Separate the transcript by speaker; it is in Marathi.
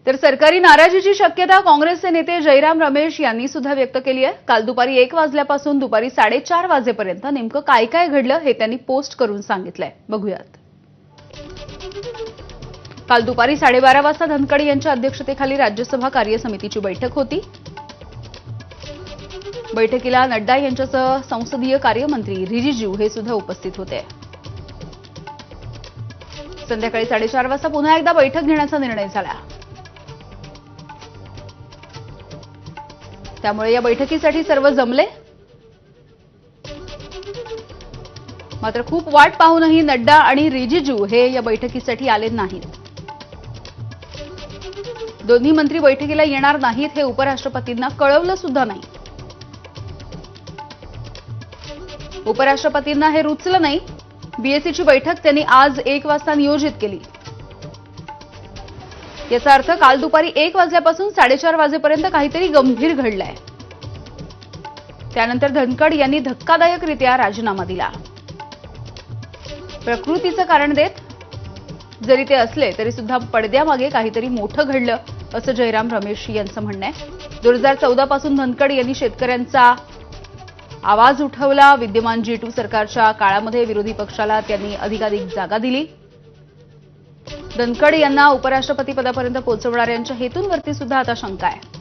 Speaker 1: तर सरकारी नाराजीची शक्यता काँग्रेसचे नेते जयराम रमेश यांनी सुद्धा व्यक्त केली आहे। काल दुपारी 1 वाजल्यापासून दुपारी 4:30 वाजेपर्यंत नेमकं काय काय घडलं हे त्यांनी पोस्ट करून सांगितलंय। बघूयात। काल दुपारी 12:30 वाजता धनखड यांच्या अध्यक्षतेखाली राज्यसभा कार्यसमितीची बैठक होती। बैठकीला नड्डा यांच्यासह संसदीय कार्यमंत्री रिजिजू हे सुद्धा उपस्थित होते। संध्याकाळी 4:30 वाजता पुन्हा एकदा बैठक घेण्याचा निर्णय झाला। त्यामुळे या बैठकीसाठी सर्व जमले। मात्र खूप वाट पाहूनही नड्डा आणि रिजिजू हे या बैठकीसाठी आले नाहीत। दोन्ही मंत्री बैठकीला येणार नाहीत हे उपराष्ट्रपतींना कळवलं सुद्धा नाही। उपराष्ट्रपतींना हे रुचलं नाही। बीएससीची बैठक त्यांनी आज 1 वाजता नियोजित केली। याचा अर्थ काल दुपारी 1 वाजल्यापासून 4:30 वाजेपर्यंत काहीतरी गंभीर घडलंय। त्यानंतर धनखड यांनी धक्कादायकरित्या राजीनामा दिला। प्रकृतीचं कारण देत जरी ते असले तरी सुद्धा पडद्यामागे काहीतरी मोठं घडलं असं जयराम रमेश यांचं म्हणणं आहे। 2014 पासून धनखड यांनी शेतकऱ्यांचा आवाज उठवला। विद्यमान G2 सरकारच्या काळामध्ये विरोधी पक्षाला त्यांनी अधिकाधिक जागा दिली। धनखड यांना उपराष्ट्रपती पदापर्यंत पोहोचवणाऱ्यांच्या हेतूंवरती सुद्धा आता शंका आहे।